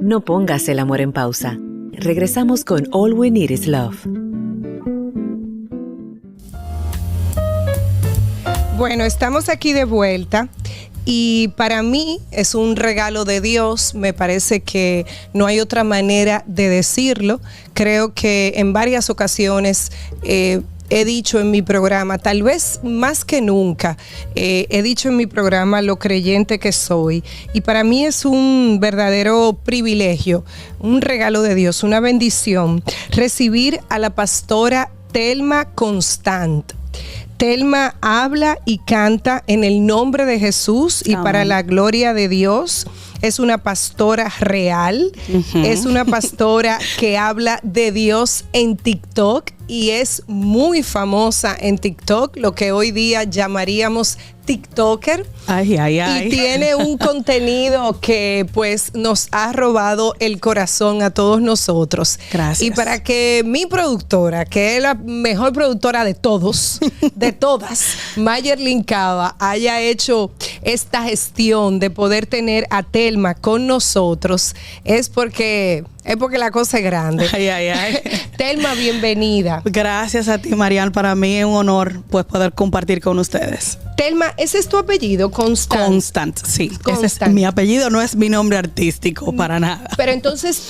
No pongas el amor en pausa. Regresamos con All We Need Is Love. Bueno, estamos aquí de vuelta y para mí es un regalo de Dios. Me parece que no hay otra manera de decirlo. Creo que en varias ocasiones he dicho en mi programa, tal vez más que nunca, he dicho en mi programa lo creyente que soy. Y para mí es un verdadero privilegio, un regalo de Dios, una bendición, recibir a la pastora Thelma Constant. Thelma habla y canta en el nombre de Jesús y para la gloria de Dios. Es una pastora real, es una pastora que habla de Dios en TikTok y es muy famosa en TikTok, lo que hoy día llamaríamos TikToker. Ay, ay, ay. Y tiene un contenido que pues nos ha robado el corazón a todos nosotros. Gracias. Y para que mi productora, que es la mejor productora de todos, de todas, Mayerlin Cava, haya hecho esta gestión de poder tener a Thelma con nosotros, es porque la cosa es grande. Ay, ay, ay. Thelma, bienvenida. Gracias a ti, Marian. Para mí es un honor pues poder compartir con ustedes. Thelma, ¿ese es tu apellido? Constant, sí. Constant. Ese es mi apellido, no es mi nombre artístico, para nada. Pero entonces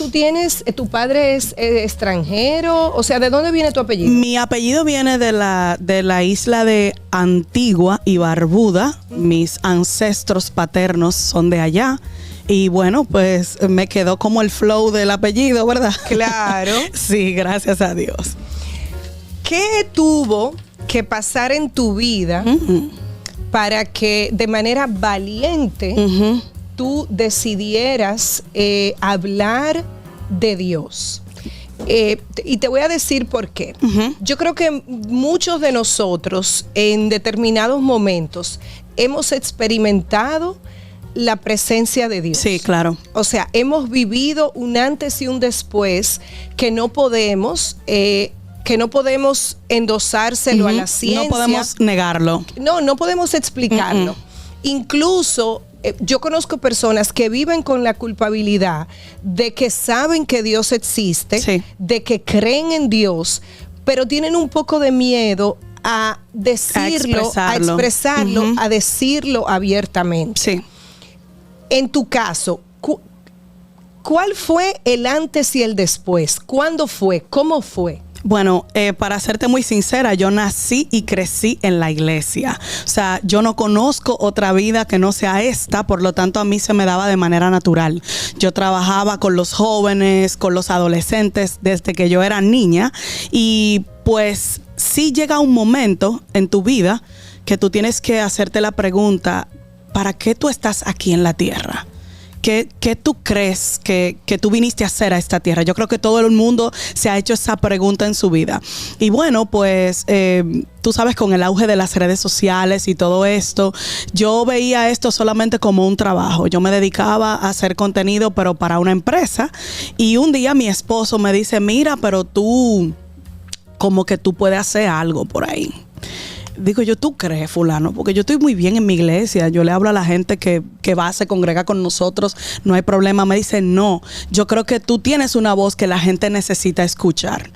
tu padre es extranjero, o sea, ¿de dónde viene tu apellido? Mi apellido viene de la isla de Antigua y Barbuda. Mis ancestros paternos son de allá. Y bueno, pues me quedó como el flow del apellido, ¿verdad? Claro. Sí, gracias a Dios. ¿Qué tuvo que pasar en tu vida para que de manera valiente tú decidieras hablar de Dios? Y te voy a decir por qué. Yo creo que muchos de nosotros en determinados momentos hemos experimentado la presencia de Dios. Sí, claro. O sea, hemos vivido un antes y un después que no podemos endosárselo a la ciencia. No podemos negarlo. No podemos explicarlo. Incluso yo conozco personas que viven con la culpabilidad de que saben que Dios existe, sí, de que creen en Dios, pero tienen un poco de miedo a decirlo, a expresarlo, a decirlo abiertamente. Sí. En tu caso, ¿cuál fue el antes y el después? ¿Cuándo fue? ¿Cómo fue? Bueno, para serte muy sincera, yo nací y crecí en la iglesia. O sea, yo no conozco otra vida que no sea esta, por lo tanto a mí se me daba de manera natural. Yo trabajaba con los jóvenes, con los adolescentes desde que yo era niña y pues sí llega un momento en tu vida que tú tienes que hacerte la pregunta, ¿para qué tú estás aquí en la tierra? ¿Qué tú crees que tú viniste a hacer a esta tierra? Yo creo que todo el mundo se ha hecho esa pregunta en su vida. Y bueno, pues tú sabes, con el auge de las redes sociales y todo esto, yo veía esto solamente como un trabajo. Yo me dedicaba a hacer contenido, pero para una empresa. Y un día mi esposo me dice, mira, pero tú, como que tú puedes hacer algo por ahí. Digo yo, ¿tú crees, fulano? Porque yo estoy muy bien en mi iglesia. Yo le hablo a la gente que va, se congrega con nosotros. No hay problema. Me dice, no, yo creo que tú tienes una voz que la gente necesita escuchar.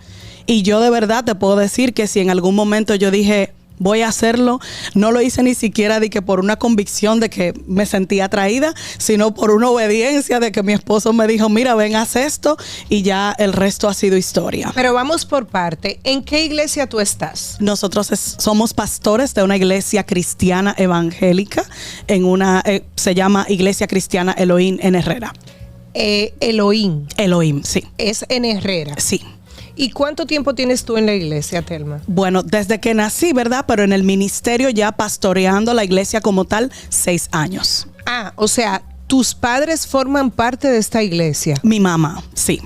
Y yo de verdad te puedo decir que si en algún momento yo dije, voy a hacerlo, no lo hice ni siquiera de que por una convicción de que me sentía atraída, sino por una obediencia de que mi esposo me dijo, mira, ven, haz esto, y ya el resto ha sido historia. Pero vamos por parte. ¿En qué iglesia tú estás? Nosotros somos pastores de una iglesia cristiana evangélica, se llama Iglesia Cristiana Elohim en Herrera. Elohim, sí. Es en Herrera. Sí. ¿Y cuánto tiempo tienes tú en la iglesia, Thelma? Bueno, desde que nací, ¿verdad? Pero en el ministerio ya pastoreando la iglesia como tal, 6 años. Ah, o sea, ¿tus padres forman parte de esta iglesia? Mi mamá sí.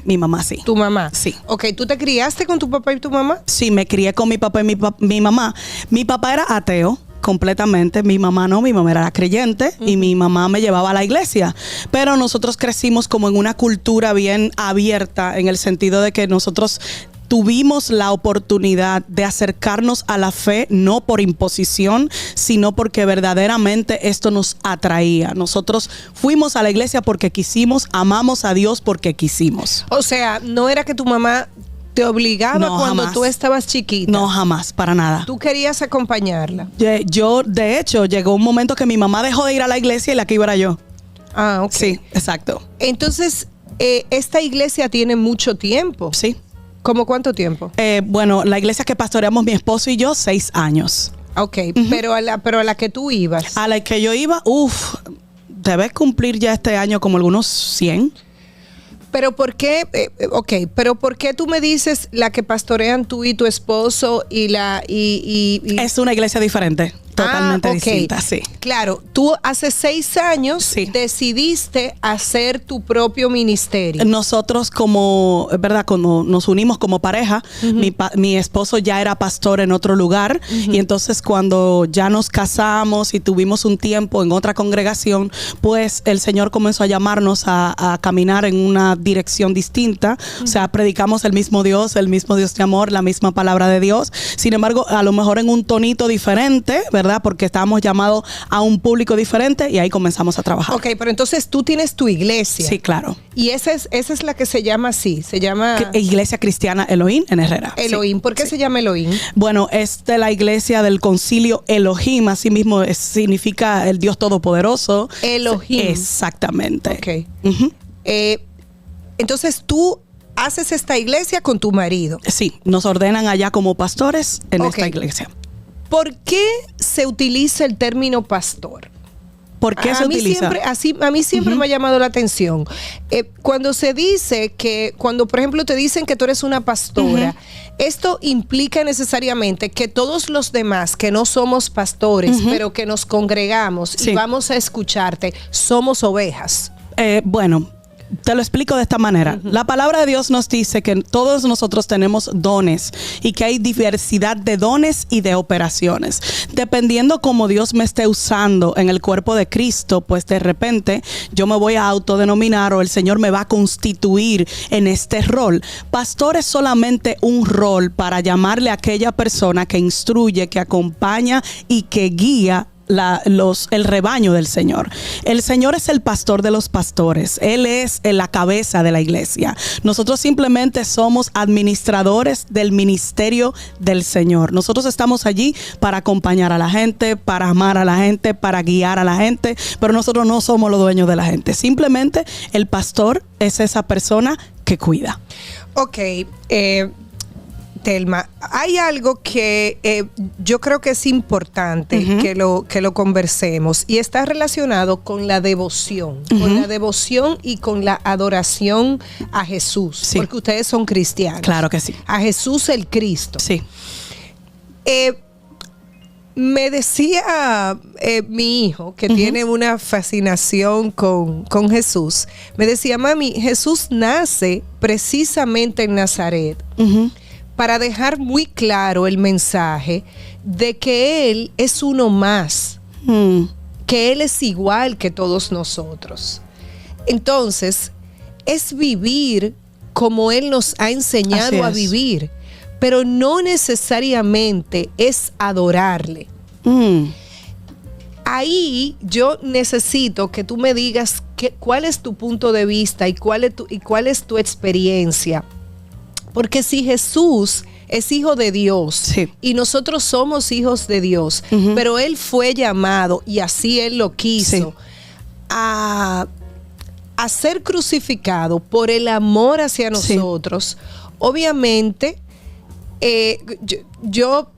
¿Tu mamá? Sí. Ok, ¿tú te criaste con tu papá y tu mamá? Sí, me crié con mi papá y mi mamá. Mi papá era ateo completamente, mi mamá no, mi mamá era creyente y mi mamá me llevaba a la iglesia, pero nosotros crecimos como en una cultura bien abierta, en el sentido de que nosotros tuvimos la oportunidad de acercarnos a la fe, no por imposición, sino porque verdaderamente esto nos atraía. Nosotros fuimos a la iglesia porque quisimos, amamos a Dios porque quisimos. O sea, no era que tu mamá te obligaba cuando jamás. tú estabas chiquita. No, jamás, para nada. Tú querías acompañarla. Yo, de hecho, llegó un momento que mi mamá dejó de ir a la iglesia y la que iba era yo. Ah, ok. Sí, exacto. Entonces, esta iglesia tiene mucho tiempo. Sí. ¿Cómo cuánto tiempo? Bueno, la iglesia que pastoreamos mi esposo y yo, 6 años. Ok, pero a la que tú ibas. A la que yo iba, debes cumplir ya este año como algunos 100. Pero ¿por qué? Pero ¿por qué tú me dices la que pastorean tú y tu esposo y Es una iglesia diferente, totalmente distinta, sí. Claro, tú hace 6 años decidiste hacer tu propio ministerio. Nosotros como nos unimos como pareja, mi esposo ya era pastor en otro lugar y entonces cuando ya nos casamos y tuvimos un tiempo en otra congregación, pues el Señor comenzó a llamarnos a caminar en una dirección distinta. O sea, predicamos el mismo Dios de amor, la misma palabra de Dios. Sin embargo, a lo mejor en un tonito diferente, ¿verdad? Porque estábamos llamados a un público diferente y ahí comenzamos a trabajar. Ok, pero entonces tú tienes tu iglesia. Sí, claro. Y esa es la que se llama así, se llama... Iglesia Cristiana Elohim en Herrera. Elohim. Sí. ¿Por qué se llama Elohim? Bueno, es de la iglesia del concilio Elohim, así mismo significa el Dios Todopoderoso. Elohim. Exactamente. Ok. Entonces tú haces esta iglesia con tu marido. Sí, nos ordenan allá como pastores en esta iglesia. ¿Por qué se utiliza el término pastor? ¿Por qué se utiliza? A mí siempre me ha llamado la atención. Cuando se dice cuando por ejemplo te dicen que tú eres una pastora, esto implica necesariamente que todos los demás que no somos pastores, pero que nos congregamos y vamos a escucharte, somos ovejas. Bueno, te lo explico de esta manera. La palabra de Dios nos dice que todos nosotros tenemos dones y que hay diversidad de dones y de operaciones. Dependiendo cómo Dios me esté usando en el cuerpo de Cristo, pues de repente yo me voy a autodenominar o el Señor me va a constituir en este rol. Pastor es solamente un rol para llamarle a aquella persona que instruye, que acompaña y que guía el rebaño del Señor. El Señor es el pastor de los pastores. Él es la cabeza de la iglesia. Nosotros simplemente somos administradores del ministerio del Señor. Nosotros estamos allí para acompañar a la gente, para amar a la gente, para guiar a la gente, pero nosotros no somos los dueños de la gente. Simplemente el pastor es esa persona que cuida. Ok, Telma, hay algo que yo creo que es importante que lo conversemos y está relacionado con la devoción, con la devoción y con la adoración a Jesús, porque ustedes son cristianos. Claro que sí. A Jesús el Cristo. Sí. Me decía mi hijo, que tiene una fascinación con Jesús, me decía, mami, Jesús nace precisamente en Nazaret. Para dejar muy claro el mensaje de que Él es uno más, que Él es igual que todos nosotros. Entonces, es vivir como Él nos ha enseñado a vivir, pero no necesariamente es adorarle. Ahí yo necesito que tú me digas cuál es tu punto de vista y cuál es tu experiencia. Porque si Jesús es hijo de Dios y nosotros somos hijos de Dios, pero Él fue llamado y así Él lo quiso a ser crucificado por el amor hacia nosotros, obviamente yo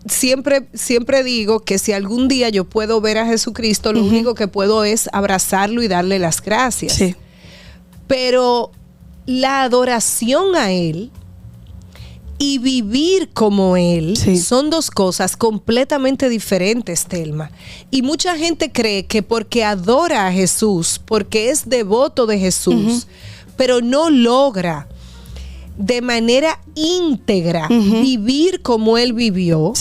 siempre digo que si algún día yo puedo ver a Jesucristo, lo único que puedo es abrazarlo y darle las gracias. Pero la adoración a Él y vivir como Él son dos cosas completamente diferentes, Telma. Y mucha gente cree que porque adora a Jesús, porque es devoto de Jesús, pero no logra de manera íntegra vivir como Él vivió.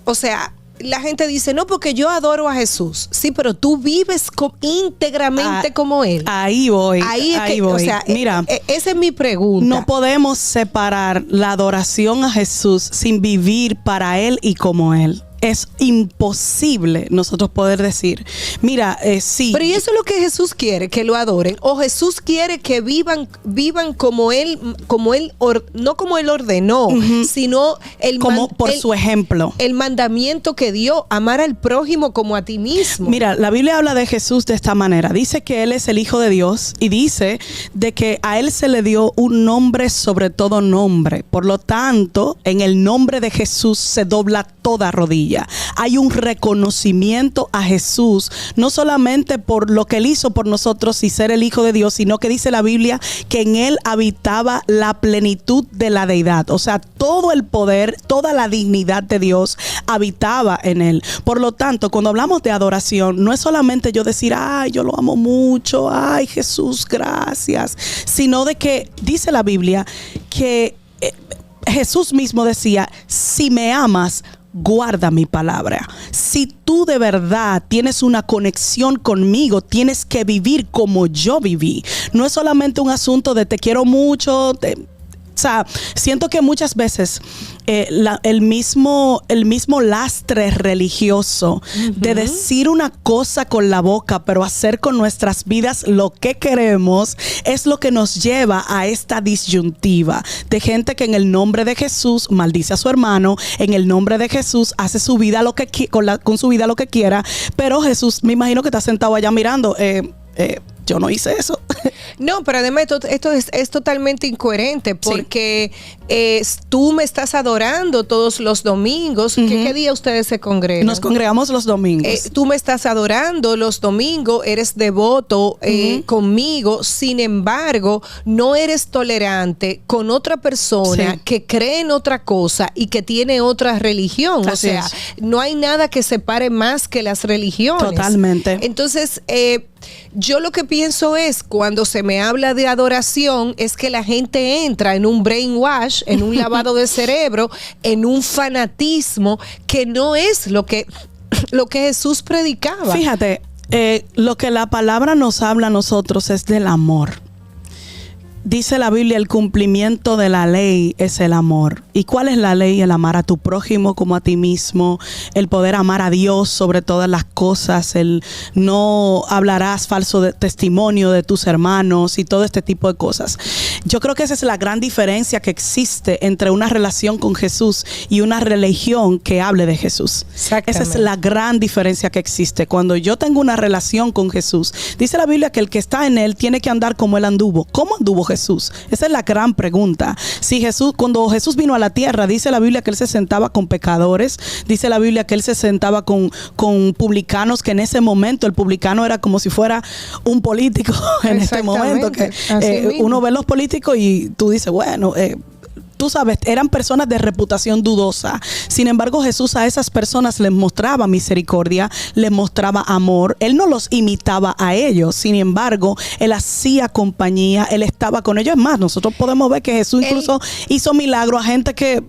O sea, la gente dice, no, porque yo adoro a Jesús. Sí, pero tú vives íntegramente como Él. Ahí voy. Ahí voy. O sea, mira, esa es mi pregunta. No podemos separar la adoración a Jesús sin vivir para Él y como Él. Es imposible nosotros poder decir, mira, sí. Pero ¿y eso es lo que Jesús quiere? Que lo adoren. O Jesús quiere que vivan como Él, no como Él ordenó, sino como por su ejemplo. El mandamiento que dio, amar al prójimo como a ti mismo. Mira, la Biblia habla de Jesús de esta manera. Dice que Él es el Hijo de Dios y dice de que a Él se le dio un nombre sobre todo nombre. Por lo tanto, en el nombre de Jesús se dobla toda rodilla. Hay un reconocimiento a Jesús, no solamente por lo que Él hizo por nosotros y ser el Hijo de Dios, sino que dice la Biblia que en Él habitaba la plenitud de la deidad. O sea, todo el poder, toda la dignidad de Dios habitaba en Él. Por lo tanto, cuando hablamos de adoración, no es solamente yo decir, ay, yo lo amo mucho, ay, Jesús, gracias, sino de que dice la Biblia que Jesús mismo decía, si me amas, guarda mi palabra. Si tú de verdad tienes una conexión conmigo, tienes que vivir como yo viví. No es solamente un asunto de te quiero mucho. O sea, siento que muchas veces el mismo lastre religioso de decir una cosa con la boca, pero hacer con nuestras vidas lo que queremos, es lo que nos lleva a esta disyuntiva de gente que en el nombre de Jesús maldice a su hermano, en el nombre de Jesús hace su vida con su vida lo que quiera, pero Jesús, me imagino que está sentado allá mirando. Yo no hice eso. No, pero además esto es totalmente incoherente porque tú me estás adorando todos los domingos. ¿Qué día ustedes se congregan? Nos congregamos los domingos. Tú me estás adorando los domingos, eres devoto conmigo, sin embargo, no eres tolerante con otra persona que cree en otra cosa y que tiene otra religión. Así o sea, no hay nada que separe más que las religiones. Totalmente. Entonces, yo lo que pienso es, cuando se me habla de adoración, es que la gente entra en un brainwash, en un lavado de cerebro, en un fanatismo que no es lo que Jesús predicaba. Fíjate, lo que la palabra nos habla a nosotros es del amor. Dice la Biblia, el cumplimiento de la ley es el amor. ¿Y cuál es la ley? El amar a tu prójimo como a ti mismo, el poder amar a Dios sobre todas las cosas, el no hablarás falso testimonio de tus hermanos y todo este tipo de cosas. Yo creo que esa es la gran diferencia que existe entre una relación con Jesús y una religión que hable de Jesús. Esa es la gran diferencia que existe. Cuando yo tengo una relación con Jesús, dice la Biblia que el que está en Él tiene que andar como Él anduvo. ¿Cómo anduvo Jesús? Esa es la gran pregunta. Si cuando Jesús vino a la tierra, dice la Biblia que Él se sentaba con pecadores, dice la Biblia que Él se sentaba con publicanos, que en ese momento el publicano era como si fuera un político en este momento, que uno ve los políticos y tú dices, bueno, tú sabes, eran personas de reputación dudosa. Sin embargo, Jesús a esas personas les mostraba misericordia, les mostraba amor. Él no los imitaba a ellos. Sin embargo, Él hacía compañía, Él estaba con ellos. Es más, nosotros podemos ver que Jesús incluso hizo milagros a gente que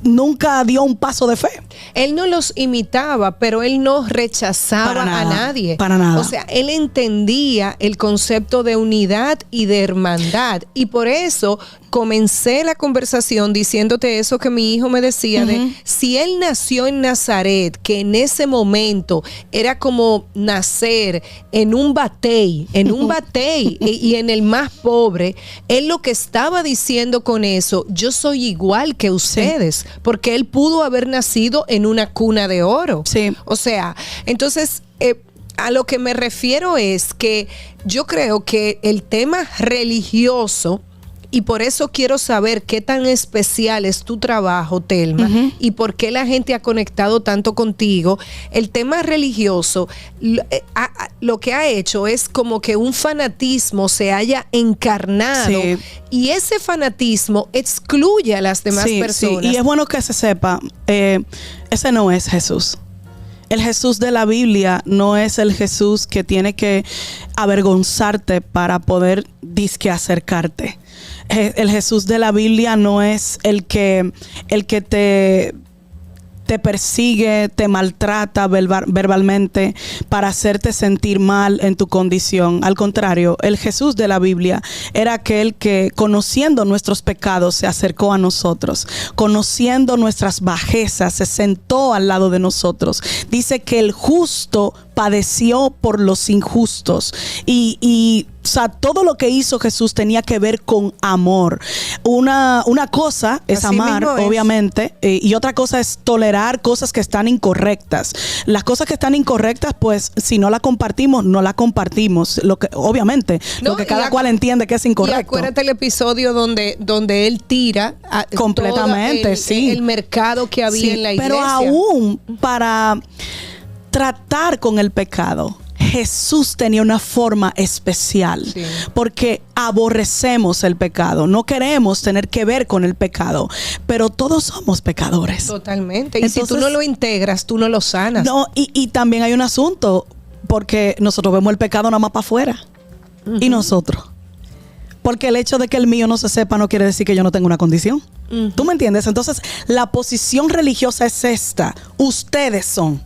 nunca dio un paso de fe. Él no los imitaba, pero Él no rechazaba a nadie. Para nada. O sea, Él entendía el concepto de unidad y de hermandad. Y por eso comencé la conversación diciéndote eso que mi hijo me decía de si Él nació en Nazaret, que en ese momento era como nacer en un batey, y en el más pobre, Él lo que estaba diciendo con eso, yo soy igual que ustedes, porque Él pudo haber nacido en una cuna de oro. Sí. O sea, entonces a lo que me refiero es que yo creo que el tema religioso, y por eso quiero saber qué tan especial es tu trabajo, Telma, y por qué la gente ha conectado tanto contigo. El tema religioso lo que ha hecho es como que un fanatismo se haya encarnado, y ese fanatismo excluye a las demás personas. Sí. Y es bueno que se sepa, ese no es Jesús. El Jesús de la Biblia no es el Jesús que tiene que avergonzarte para poder disque acercarte. El Jesús de la Biblia no es el que te te persigue, te maltrata verbalmente para hacerte sentir mal en tu condición. Al contrario, el Jesús de la Biblia era aquel que, conociendo nuestros pecados, se acercó a nosotros. Conociendo nuestras bajezas, se sentó al lado de nosotros. Dice que el justo padeció por los injustos. Y o sea, todo lo que hizo Jesús tenía que ver con amor. Una cosa es así amar, obviamente, y otra cosa es tolerar cosas que están incorrectas. Las cosas que están incorrectas, pues, si no las compartimos, no las compartimos. Obviamente, lo que cada cual entiende que es incorrecto. Y acuérdate el episodio donde él tira completamente, el mercado que había en la iglesia. Pero aún para tratar con el pecado, Jesús tenía una forma especial, porque aborrecemos el pecado, no queremos tener que ver con el pecado, pero todos somos pecadores. Totalmente. Y entonces, si tú no lo integras, tú no lo sanas. No, y también hay un asunto, porque nosotros vemos el pecado nada más para afuera. Y nosotros. Porque el hecho de que el mío no se sepa no quiere decir que yo no tengo una condición. ¿Tú me entiendes? Entonces, la posición religiosa es esta. Ustedes son.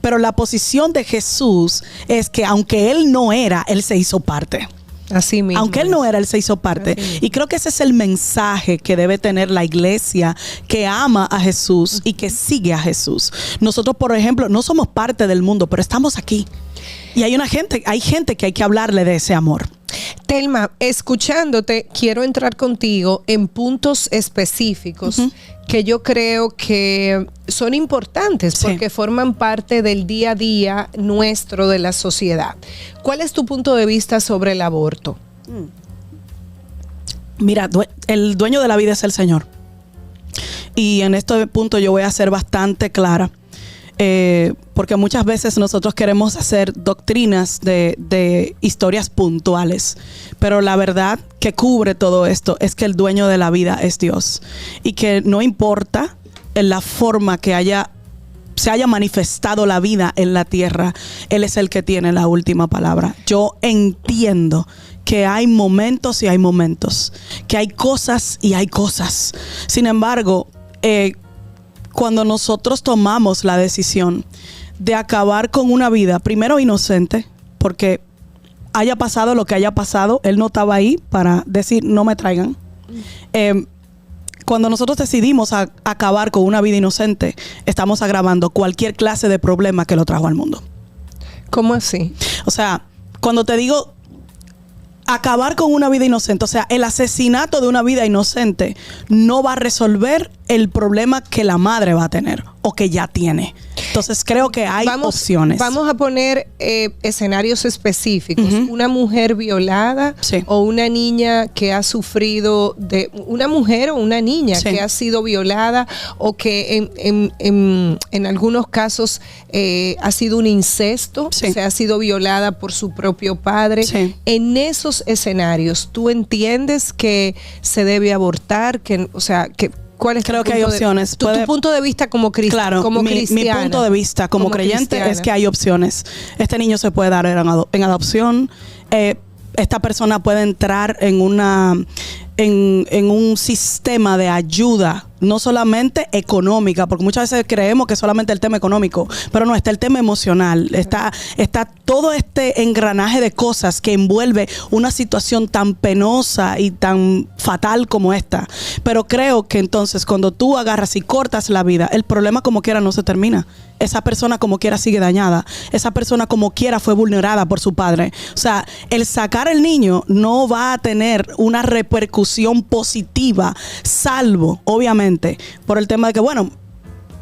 Pero la posición de Jesús es que aunque Él no era, Él se hizo parte. Así mismo. Aunque Él no era, Él se hizo parte. Y creo que ese es el mensaje que debe tener la iglesia que ama a Jesús y que sigue a Jesús. Nosotros, por ejemplo, no somos parte del mundo, pero estamos aquí. Y hay gente que hay que hablarle de ese amor. Telma, escuchándote, quiero entrar contigo en puntos específicos que yo creo que son importantes porque forman parte del día a día nuestro de la sociedad. ¿Cuál es tu punto de vista sobre el aborto? Mira, el dueño de la vida es el Señor. Y en este punto yo voy a ser bastante clara. Porque muchas veces nosotros queremos hacer doctrinas de historias puntuales, pero la verdad que cubre todo esto es que el dueño de la vida es Dios y que no importa en la forma que se haya manifestado la vida en la tierra, Él es el que tiene la última palabra. Yo entiendo que hay momentos y hay momentos, que hay cosas y hay cosas. Sin embargo, cuando nosotros tomamos la decisión de acabar con una vida, primero inocente, porque haya pasado lo que haya pasado, Él no estaba ahí para decir no me traigan. Cuando nosotros decidimos acabar con una vida inocente, estamos agravando cualquier clase de problema que lo trajo al mundo. ¿Cómo así? O sea, cuando te digo acabar con una vida inocente, o sea, el asesinato de una vida inocente no va a resolver el problema que la madre va a tener o que ya tiene. Entonces creo que hay opciones. Vamos a poner escenarios específicos. Una mujer violada o una niña que ha sufrido una mujer o una niña que ha sido violada o que en algunos casos ha sido un incesto, o sea, ha sido violada por su propio padre. En esos escenarios, ¿tú entiendes que se debe abortar? ¿Cuál es Creo que hay opciones. Tu punto de vista como cristiana? Claro, mi punto de vista como creyente cristiana es que hay opciones. Este niño se puede dar en adopción. Esta persona puede entrar en un sistema de ayuda, no solamente económica, porque muchas veces creemos que solamente el tema económico, pero no, está el tema emocional, está todo este engranaje de cosas que envuelve una situación tan penosa y tan fatal como esta. Pero creo que entonces cuando tú agarras y cortas la vida, el problema como quiera no se termina. Esa persona como quiera sigue dañada. Esa persona como quiera fue vulnerada por su padre. O sea, el sacar el niño no va a tener una repercusión positiva, salvo, obviamente, por el tema de que, bueno,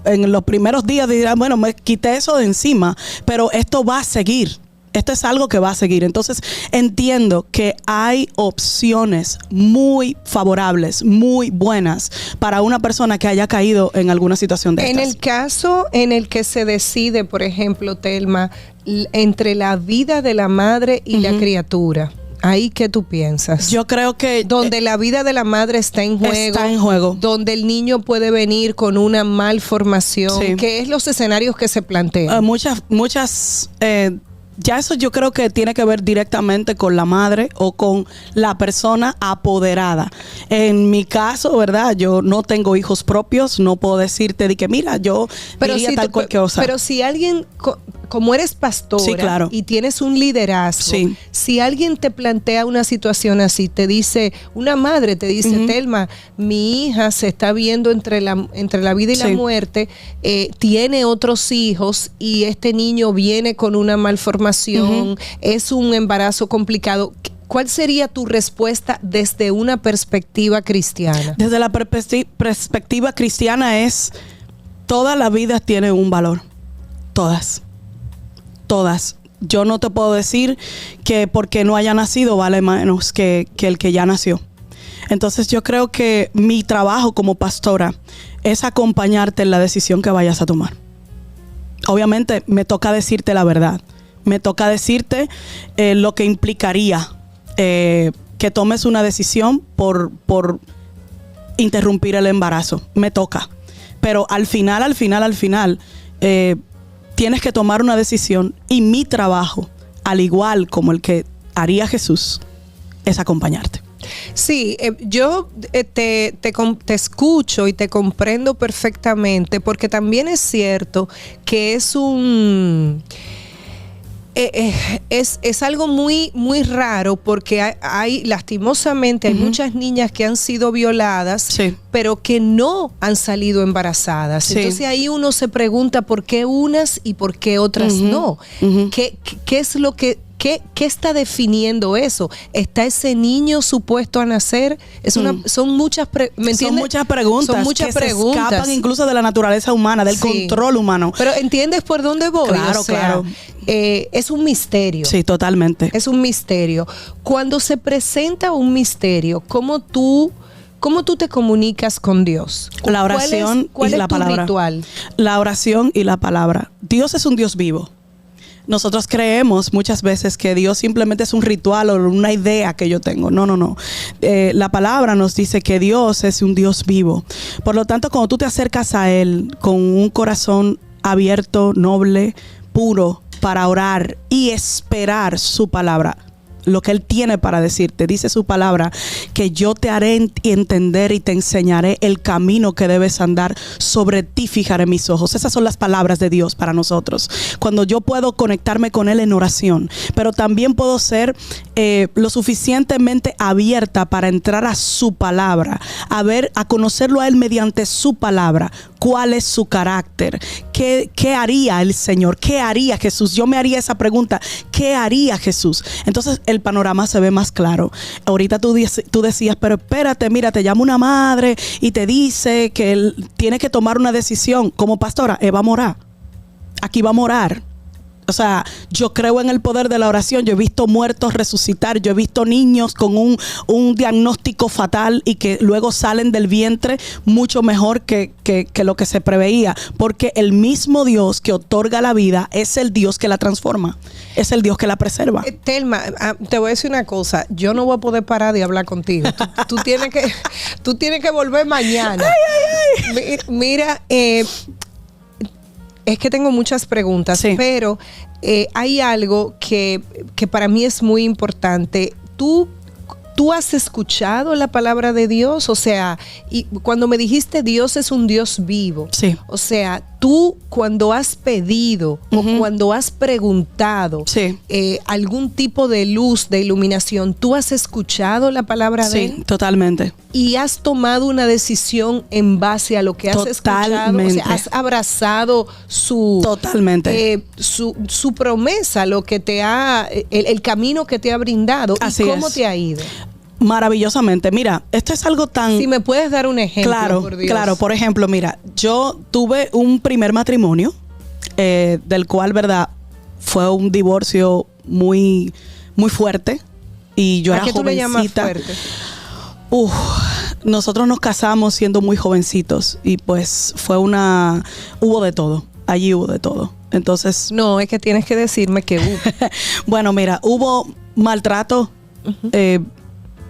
en los primeros días dirán, bueno, me quité eso de encima, pero esto va a seguir. Esto es algo que va a seguir. Entonces, entiendo que hay opciones muy favorables, muy buenas para una persona que haya caído en alguna situación de estas. En el caso en el que se decide, por ejemplo, Telma, entre la vida de la madre y la criatura, ¿ahí qué tú piensas? Yo creo que donde la vida de la madre está en juego. Está en juego. Donde el niño puede venir con una malformación. ¿Qué es los escenarios que se plantean? Muchas ya eso yo creo que tiene que ver directamente con la madre o con la persona apoderada. En mi caso, ¿verdad? Yo no tengo hijos propios, no puedo decirte de que mira, yo diría si tal cual cosa. Pero si alguien, como eres pastora, sí, claro, y tienes un liderazgo, sí, si alguien te plantea una situación así, te dice, una madre te dice, Telma, mi hija se está viendo entre la vida y la muerte, tiene otros hijos y este niño viene con una malformación, es un embarazo complicado. ¿Cuál sería tu respuesta desde una perspectiva cristiana? Desde la perspectiva cristiana es, toda la vida tiene un valor. Todas. Yo no te puedo decir que porque no haya nacido vale menos que el que ya nació. Entonces yo creo que mi trabajo como pastora es acompañarte en la decisión que vayas a tomar. Obviamente me toca decirte la verdad. Me toca decirte lo que implicaría que tomes una decisión por interrumpir el embarazo. Me toca. Pero al final, tienes que tomar una decisión, y mi trabajo, al igual como el que haría Jesús, es acompañarte. Sí, yo te escucho y te comprendo perfectamente, porque también es cierto que es es algo muy, muy raro, porque lastimosamente hay muchas niñas que han sido violadas, sí, pero que no han salido embarazadas. Sí. Entonces ahí uno se pregunta por qué unas y por qué otras no. ¿Qué es lo que... ¿Qué está definiendo eso? ¿Está ese niño supuesto a nacer? Son muchas preguntas. Son muchas preguntas se escapan incluso de la naturaleza humana, del control humano. Pero ¿entiendes por dónde voy? Claro, claro. Es un misterio. Sí, totalmente. Es un misterio. Cuando se presenta un misterio, ¿cómo tú te comunicas con Dios? La oración ¿Cuál y es la tu palabra. ritual? La oración y la palabra. Dios es un Dios vivo. Nosotros creemos muchas veces que Dios simplemente es un ritual o una idea que yo tengo. No. La palabra nos dice que Dios es un Dios vivo. Por lo tanto, cuando tú te acercas a Él con un corazón abierto, noble, puro, para orar y esperar su palabra, lo que Él tiene para decirte, dice su palabra, que yo te haré entender y te enseñaré el camino que debes andar, sobre ti fijaré mis ojos. Esas son las palabras de Dios para nosotros. Cuando yo puedo conectarme con Él en oración, pero también puedo ser lo suficientemente abierta para entrar a su palabra, a conocerlo a Él mediante su palabra. ¿Cuál es su carácter? ¿Qué haría el Señor? ¿Qué haría Jesús? Yo me haría esa pregunta. ¿Qué haría Jesús? Entonces el panorama se ve más claro. Ahorita tú decías, pero espérate, mira, te llama una madre y te dice que él tiene que tomar una decisión. Como pastora, va a morar. Aquí va a morar. O sea, yo creo en el poder de la oración. Yo he visto muertos resucitar. Yo he visto niños con un diagnóstico fatal y que luego salen del vientre mucho mejor que lo que se preveía. Porque el mismo Dios que otorga la vida es el Dios que la transforma. Es el Dios que la preserva. Telma, te voy a decir una cosa. Yo no voy a poder parar de hablar contigo. Tú tienes que volver mañana. Ay. Mira, es que tengo muchas preguntas, sí, pero hay algo que para mí es muy importante. ¿Tú has escuchado la palabra de Dios? O sea, y cuando me dijiste Dios es un Dios vivo, sí, o sea, tú cuando has pedido o cuando has preguntado, sí, algún tipo de luz, de iluminación, ¿tú has escuchado la palabra de Él? Sí, totalmente. ¿Y has tomado una decisión en base a lo que has escuchado? O sea, ¿has abrazado totalmente su promesa, lo que te ha, el camino que te ha brindado? Así ¿Y cómo es. te ha ido? Maravillosamente. Mira, esto es algo tan... Si me puedes dar un ejemplo, claro, por Dios. Claro, por ejemplo, mira, yo tuve un primer matrimonio, del cual, verdad, fue un divorcio muy, muy fuerte. Y yo era jovencita. ¿A qué tú le llamas fuerte? Nosotros nos casamos siendo muy jovencitos y pues hubo de todo. Allí hubo de todo. Entonces... No, es que tienes que decirme que hubo. Bueno, mira, hubo maltrato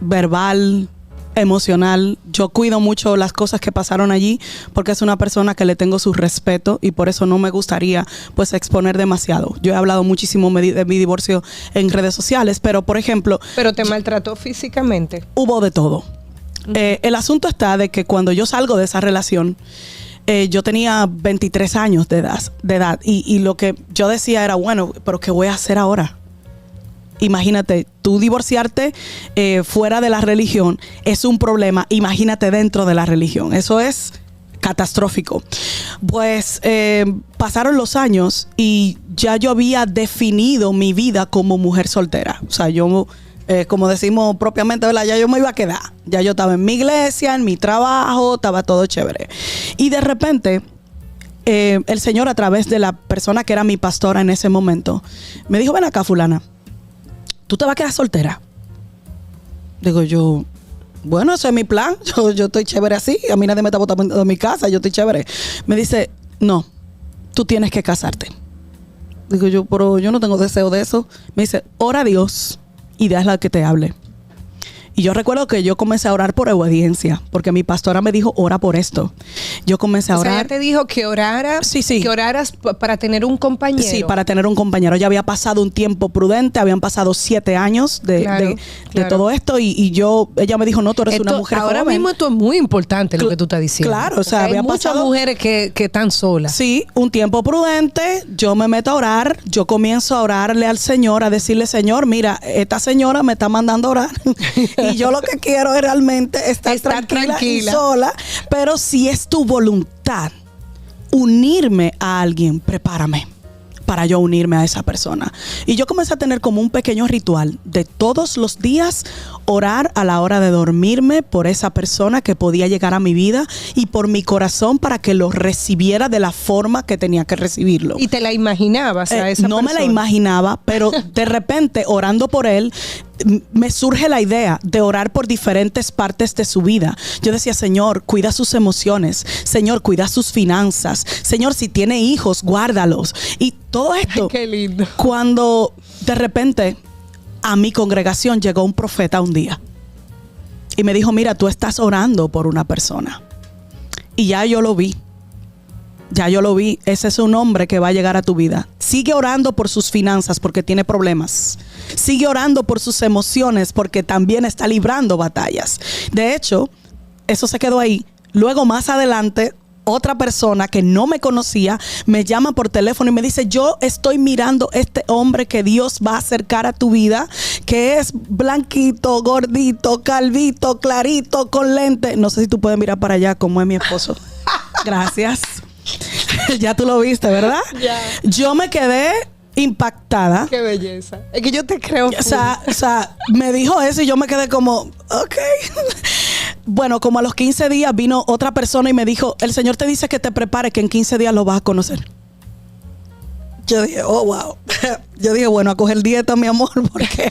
verbal, emocional. Yo cuido mucho las cosas que pasaron allí porque es una persona que le tengo su respeto y por eso no me gustaría pues exponer demasiado. Yo he hablado muchísimo de mi divorcio en redes sociales, pero por ejemplo... ¿Pero te maltrató físicamente? Hubo de todo. El asunto está de que cuando yo salgo de esa relación, yo tenía 23 años de edad y lo que yo decía era, bueno, pero ¿qué voy a hacer ahora? Imagínate, tú divorciarte fuera de la religión es un problema. Imagínate dentro de la religión. Eso es catastrófico. Pues pasaron los años y ya yo había definido mi vida como mujer soltera. O sea, yo, como decimos propiamente, ¿verdad? Ya yo me iba a quedar. Ya yo estaba en mi iglesia, en mi trabajo, estaba todo chévere. Y de repente... el Señor, a través de la persona que era mi pastora en ese momento, me dijo, ven acá, fulana, ¿tú te vas a quedar soltera? Digo yo, bueno, ese es mi plan. Yo estoy chévere así. A mí nadie me está botando de mi casa. Yo estoy chévere. Me dice, no, tú tienes que casarte. Digo yo, pero yo no tengo deseo de eso. Me dice, ora a Dios y déjala que te hable. Y yo recuerdo que yo comencé a orar por obediencia, porque mi pastora me dijo, ora por esto. Yo comencé a orar. O sea, ella te dijo que oraras, sí. Que oraras para tener un compañero. Sí, para tener un compañero. Ya había pasado un tiempo prudente, habían pasado 7 años de todo esto y ella me dijo, no, tú eres una mujer ahora joven. mismo esto es muy importante lo que tú estás diciendo. Claro, o sea, había hay muchas pasado mujeres que están solas. Sí, un tiempo prudente, yo me meto a orar, yo comienzo a orarle al Señor, a decirle, Señor, mira, esta señora me está mandando a orar y yo lo que quiero es realmente estar tranquila y sola, pero si es tu voluntad unirme a alguien, prepárame para yo unirme a esa persona. Y yo comencé a tener como un pequeño ritual de todos los días orar a la hora de dormirme por esa persona que podía llegar a mi vida y por mi corazón para que lo recibiera de la forma que tenía que recibirlo. ¿Y te la imaginabas a esa no persona? me la imaginaba, pero de repente orando por él me surge la idea de orar por diferentes partes de su vida. Yo decía, Señor, cuida sus emociones. Señor, cuida sus finanzas. Señor, si tiene hijos, guárdalos. Y todo esto, ay, qué lindo. Cuando de repente a mi congregación llegó un profeta un día y me dijo, mira, tú estás orando por una persona. Y ya yo lo vi. Ya yo lo vi. Ese es un hombre que va a llegar a tu vida. Sigue orando por sus finanzas porque tiene problemas. Sigue orando por sus emociones porque también está librando batallas. De hecho, eso se quedó ahí. Luego, más adelante, otra persona que no me conocía me llama por teléfono y me dice, yo estoy mirando este hombre que Dios va a acercar a tu vida, que es blanquito, gordito, calvito, clarito, con lente. No sé si tú puedes mirar para allá como es mi esposo. Gracias. Ya tú lo viste, ¿verdad? Ya. Yo me quedé impactada. Qué belleza. Es que yo te creo. O sea, me dijo eso y yo me quedé como, ok. Bueno, como a los 15 días vino otra persona y me dijo, el Señor te dice que te prepares, que en 15 días lo vas a conocer. Yo dije, oh, wow. Yo dije, bueno, a coger dieta, mi amor, porque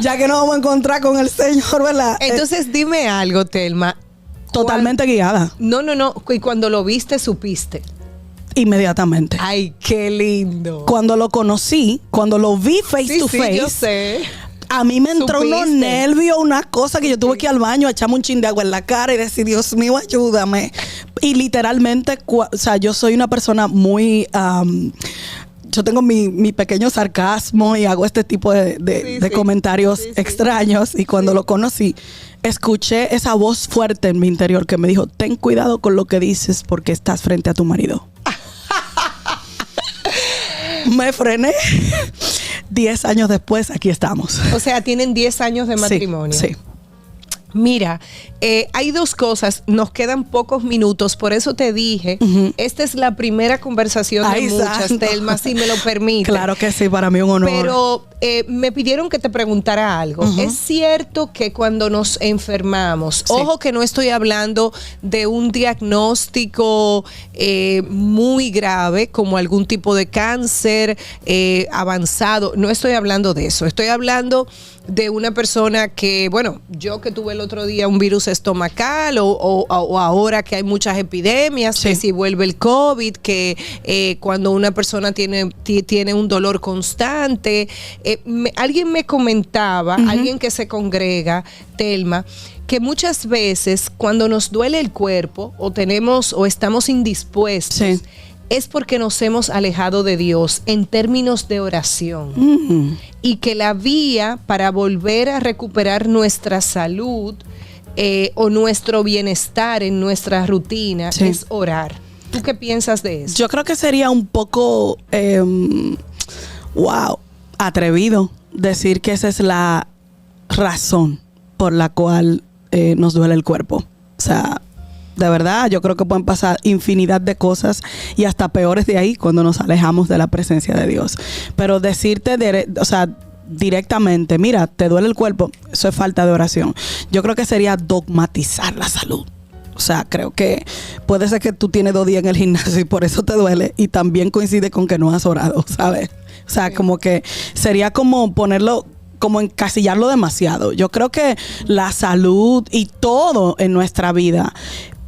ya que nos vamos a encontrar con el Señor, ¿verdad? Entonces, dime algo, Telma. Totalmente guiada. No. Y cuando lo viste, supiste. Inmediatamente. Ay, qué lindo. Cuando lo conocí, cuando lo vi face to face, yo sé. a mí me entró ¿Supiste? unos nervios, una cosa que yo tuve que ir al baño a echarme un chin de agua en la cara y decir, Dios mío, ayúdame. Y literalmente, o sea, yo soy una persona muy... yo tengo mi pequeño sarcasmo y hago este tipo de comentarios extraños. Y cuando lo conocí, escuché esa voz fuerte en mi interior que me dijo, ten cuidado con lo que dices porque estás frente a tu marido. Me frené. 10 años después, aquí estamos. O sea, tienen 10 años de matrimonio. Sí. Mira, hay dos cosas, nos quedan pocos minutos, por eso te dije, esta es la primera conversación de muchas, santo. Telma, si me lo permite. Claro que sí, para mí un honor. Pero me pidieron que te preguntara algo. Es cierto que cuando nos enfermamos, ojo que no estoy hablando de un diagnóstico muy grave, como algún tipo de cáncer avanzado, no estoy hablando de eso, estoy hablando de una persona que, bueno, yo que tuve el otro día un virus estomacal o ahora que hay muchas epidemias, Sí. que si vuelve el COVID, que cuando una persona tiene un dolor constante. Alguien me comentaba, alguien que se congrega, Telma, que muchas veces cuando nos duele el cuerpo o estamos indispuestos, Sí. es porque nos hemos alejado de Dios en términos de oración. Y que la vía para volver a recuperar nuestra salud o nuestro bienestar en nuestra rutina Sí. es orar. ¿Tú qué piensas de eso? Yo creo que sería un poco, atrevido decir que esa es la razón por la cual nos duele el cuerpo. O sea, de verdad, yo creo que pueden pasar infinidad de cosas y hasta peores de ahí cuando nos alejamos de la presencia de Dios. Pero decirte, directamente, mira, te duele el cuerpo, eso es falta de oración. Yo creo que sería dogmatizar la salud. O sea, creo que puede ser que tú tienes 2 días en el gimnasio y por eso te duele y también coincide con que no has orado, ¿sabes? O sea, como que sería como ponerlo, como encasillarlo demasiado. Yo creo que la salud y todo en nuestra vida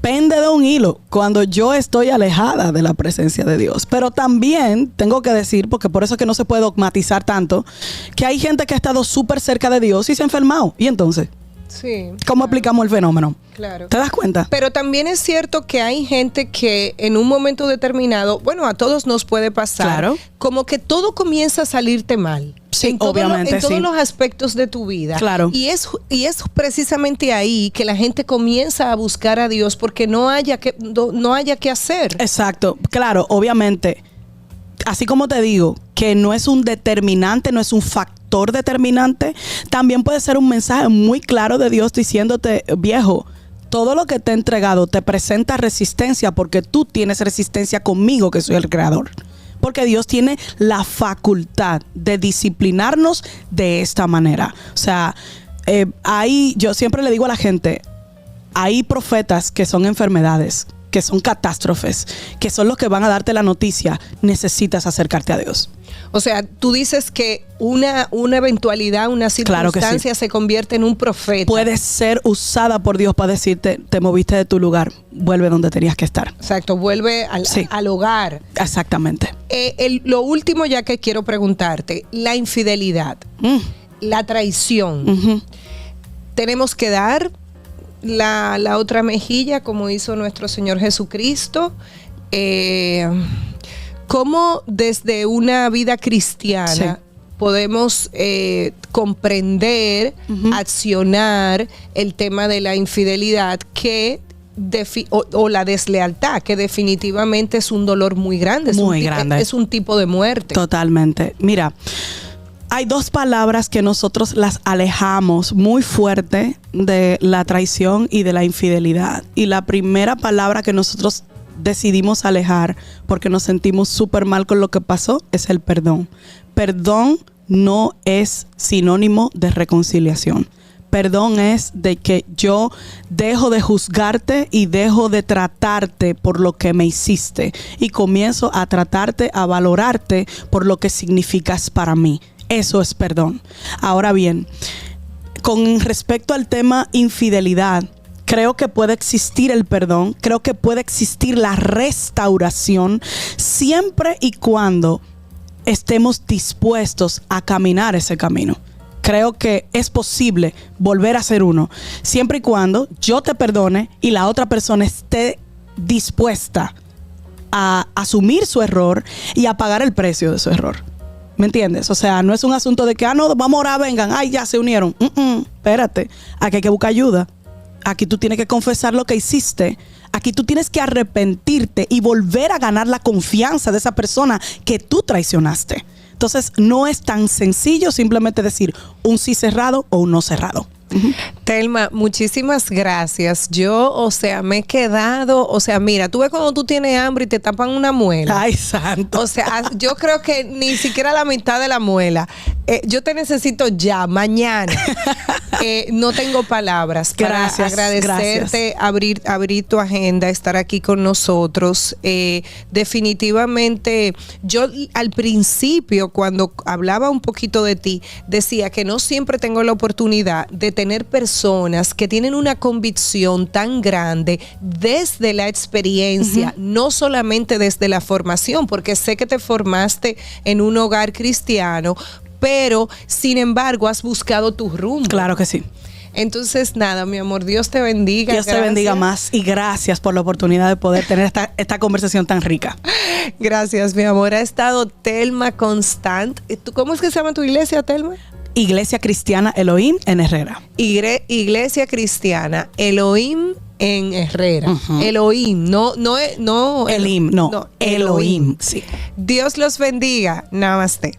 pende de un hilo cuando yo estoy alejada de la presencia de Dios. Pero también tengo que decir, porque por eso es que no se puede dogmatizar tanto, que hay gente que ha estado súper cerca de Dios y se ha enfermado. ¿Y entonces? Sí. ¿Cómo explicamos el fenómeno? Claro. ¿Te das cuenta? Pero también es cierto que hay gente que en un momento determinado, bueno, a todos nos puede pasar, Claro. como que todo comienza a salirte mal. Sí, en obviamente, en todos sí. los aspectos de tu vida. Claro. Y es precisamente ahí que la gente comienza a buscar a Dios porque no haya que hacer. Exacto. Claro, obviamente. Así como te digo, que no es un determinante, no es un factor determinante, también puede ser un mensaje muy claro de Dios diciéndote, viejo, todo lo que te he entregado te presenta resistencia porque tú tienes resistencia conmigo, que soy el creador. Porque Dios tiene la facultad de disciplinarnos de esta manera. O sea, yo siempre le digo a la gente, hay profetas que son enfermedades, que son catástrofes, que son los que van a darte la noticia. Necesitas acercarte a Dios. O sea, tú dices que una eventualidad, una Claro que circunstancia sí. se convierte en un profeta. Puede ser usada por Dios para decirte, te moviste de tu lugar, vuelve donde tenías que estar. Exacto, vuelve Sí. al hogar. Exactamente. Lo último ya que quiero preguntarte, la infidelidad, la traición. Ujú. Tenemos que dar la otra mejilla como hizo nuestro Señor Jesucristo. ¿Cómo desde una vida cristiana Sí. podemos comprender, accionar el tema de la infidelidad o la deslealtad, que definitivamente es un dolor muy grande? Muy grande. Es un tipo de muerte. Totalmente. Mira, hay 2 palabras que nosotros las alejamos muy fuerte de la traición y de la infidelidad. Y la primera palabra que nosotros decidimos alejar porque nos sentimos súper mal con lo que pasó es el perdón. Perdón no es sinónimo de reconciliación. Perdón es de que yo dejo de juzgarte y dejo de tratarte por lo que me hiciste y comienzo a tratarte, a valorarte por lo que significas para mí. Eso es perdón. Ahora bien, con respecto al tema infidelidad, creo que puede existir el perdón, creo que puede existir la restauración siempre y cuando estemos dispuestos a caminar ese camino. Creo que es posible volver a ser uno, siempre y cuando yo te perdone y la otra persona esté dispuesta a asumir su error y a pagar el precio de su error. ¿Me entiendes? O sea, no es un asunto de que, no, vamos a orar, vengan, ay, ya se unieron. Espérate, aquí hay que buscar ayuda. Aquí tú tienes que confesar lo que hiciste. Aquí tú tienes que arrepentirte y volver a ganar la confianza de esa persona que tú traicionaste. Entonces, no es tan sencillo simplemente decir un sí cerrado o un no cerrado. Telma, muchísimas gracias. Yo, me he quedado, mira, tú ves cuando tú tienes hambre y te tapan una muela. Ay, santo. O sea, yo creo que ni siquiera la mitad de la muela. Yo te necesito ya, mañana. No tengo palabras para agradecerte, abrir tu agenda, estar aquí con nosotros. Definitivamente, yo al principio, cuando hablaba un poquito de ti, decía que no siempre tengo la oportunidad de tener personas que tienen una convicción tan grande desde la experiencia, no solamente desde la formación, porque sé que te formaste en un hogar cristiano, pero sin embargo has buscado tu rumbo. Claro que sí. Entonces, nada, mi amor, Dios te bendiga. Dios te bendiga más y gracias por la oportunidad de poder tener esta conversación tan rica. Gracias, mi amor. Ha estado Telma Constant. ¿Cómo es que se llama tu iglesia, Telma? Iglesia Cristiana Elohim en Herrera. Iglesia Cristiana Elohim en Herrera. Elohim, no Elohim, no, Elohim. Sí. Dios los bendiga. Namaste.